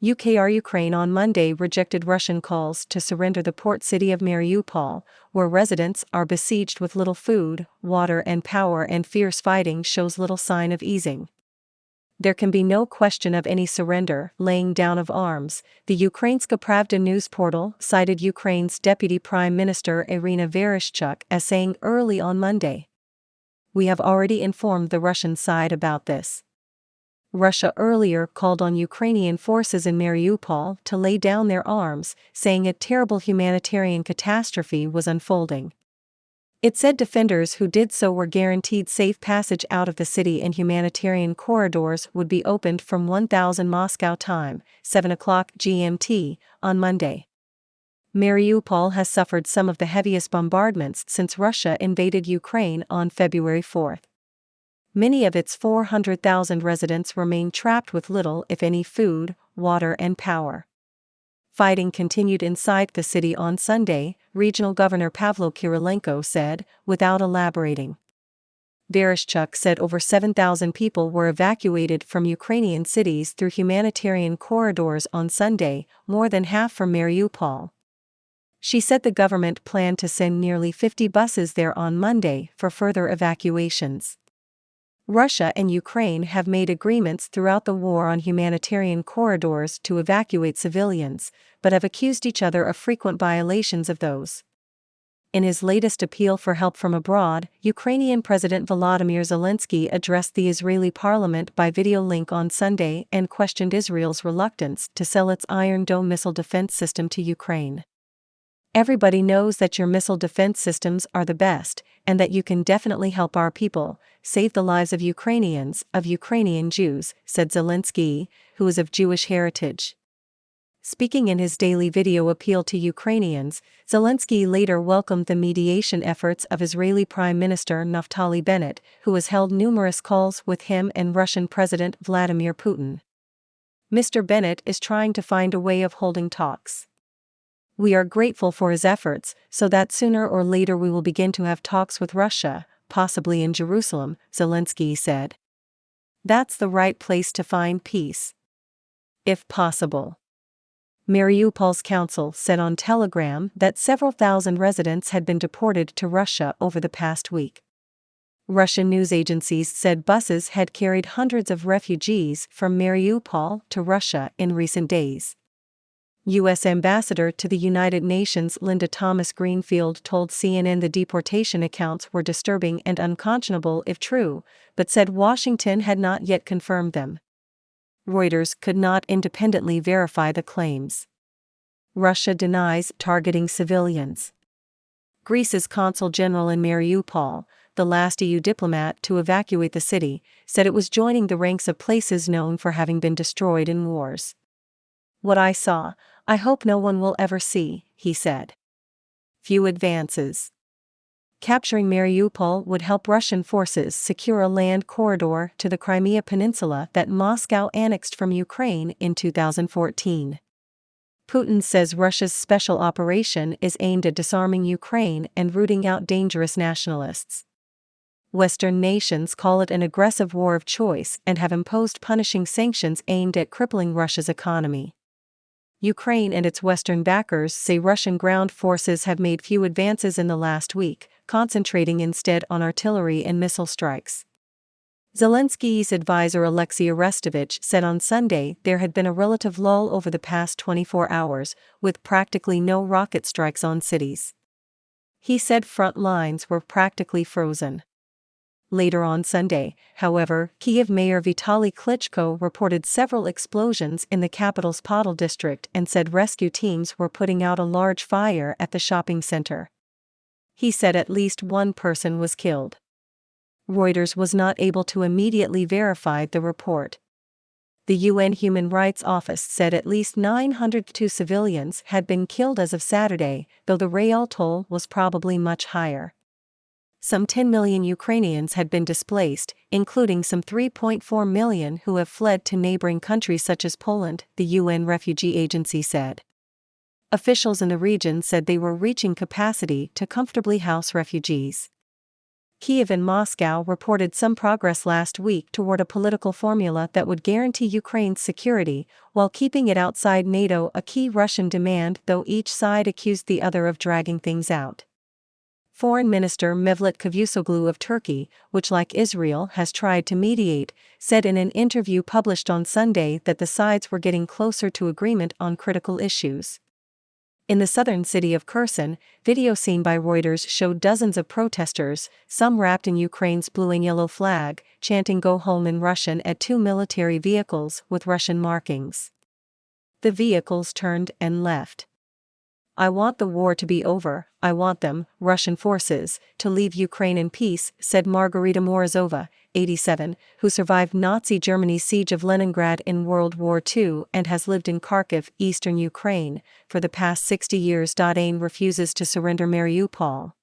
UkrUkraine on Monday rejected Russian calls to surrender the port city of Mariupol, where residents are besieged with little food, water and power, and fierce fighting shows little sign of easing. There can be no question of any surrender, laying down of arms, the Ukrainska Pravda news portal cited Ukraine's Deputy Prime Minister Iryna Vereshchuk as saying early on Monday. "We have already informed the Russian side about this." Russia earlier called on Ukrainian forces in Mariupol to lay down their arms, saying a terrible humanitarian catastrophe was unfolding. It said defenders who did so were guaranteed safe passage out of the city and humanitarian corridors would be opened from 1000 Moscow time, 7 o'clock GMT, on Monday. Mariupol has suffered some of the heaviest bombardments since Russia invaded Ukraine on February 4. Many of its 400,000 residents remain trapped with little if any food, water and power. Fighting continued inside the city on Sunday, Regional Governor Pavlo Kyrylenko said, without elaborating. Vereshchuk said over 7,000 people were evacuated from Ukrainian cities through humanitarian corridors on Sunday, more than half from Mariupol. She said the government planned to send nearly 50 buses there on Monday for further evacuations. Russia and Ukraine have made agreements throughout the war on humanitarian corridors to evacuate civilians, but have accused each other of frequent violations of those. In his latest appeal for help from abroad, Ukrainian President Volodymyr Zelensky addressed the Israeli parliament by video link on Sunday and questioned Israel's reluctance to sell its Iron Dome missile defense system to Ukraine. "Everybody knows that your missile defense systems are the best, and that you can definitely help our people, save the lives of Ukrainians, of Ukrainian Jews," said Zelensky, who is of Jewish heritage. Speaking in his daily video appeal to Ukrainians, Zelensky later welcomed the mediation efforts of Israeli Prime Minister Naftali Bennett, who has held numerous calls with him and Russian President Vladimir Putin. Mr. Bennett is trying to find a way of holding talks. "We are grateful for his efforts, so that sooner or later we will begin to have talks with Russia, possibly in Jerusalem," Zelensky said. "That's the right place to find peace, if possible." Mariupol's council said on Telegram that several thousand residents had been deported to Russia over the past week. Russian news agencies said buses had carried hundreds of refugees from Mariupol to Russia in recent days. U.S. Ambassador to the United Nations Linda Thomas-Greenfield told CNN the deportation accounts were disturbing and unconscionable if true, but said Washington had not yet confirmed them. Reuters could not independently verify the claims. Russia denies targeting civilians. Greece's consul general in Mariupol, the last EU diplomat to evacuate the city, said it was joining the ranks of places known for having been destroyed in wars. "What I saw, I hope no one will ever see," he said. Few advances. Capturing Mariupol would help Russian forces secure a land corridor to the Crimea Peninsula that Moscow annexed from Ukraine in 2014. Putin says Russia's special operation is aimed at disarming Ukraine and rooting out dangerous nationalists. Western nations call it an aggressive war of choice and have imposed punishing sanctions aimed at crippling Russia's economy. Ukraine and its Western backers say Russian ground forces have made few advances in the last week, concentrating instead on artillery and missile strikes. Zelensky's advisor Alexei Arestovich said on Sunday there had been a relative lull over the past 24 hours, with practically no rocket strikes on cities. He said front lines were practically frozen. Later on Sunday, however, Kyiv Mayor Vitaly Klitschko reported several explosions in the capital's Podol district and said rescue teams were putting out a large fire at the shopping center. He said at least one person was killed. Reuters was not able to immediately verify the report. The UN Human Rights Office said at least 902 civilians had been killed as of Saturday, though the real toll was probably much higher. Some 10 million Ukrainians had been displaced, including some 3.4 million who have fled to neighboring countries such as Poland, the UN Refugee Agency said. Officials in the region said they were reaching capacity to comfortably house refugees. Kyiv and Moscow reported some progress last week toward a political formula that would guarantee Ukraine's security, while keeping it outside NATO, a key Russian demand, though each side accused the other of dragging things out. Foreign Minister Mevlut Cavusoglu of Turkey, which like Israel has tried to mediate, said in an interview published on Sunday that the sides were getting closer to agreement on critical issues. In the southern city of Kherson, video seen by Reuters showed dozens of protesters, some wrapped in Ukraine's blue and yellow flag, chanting "Go home" in Russian at two military vehicles with Russian markings. The vehicles turned and left. "I want the war to be over, I want them, Russian forces, to leave Ukraine in peace," said Margarita Morozova, 87, who survived Nazi Germany's siege of Leningrad in World War II and has lived in Kharkiv, eastern Ukraine, for the past 60 years. Ain refuses to surrender Mariupol.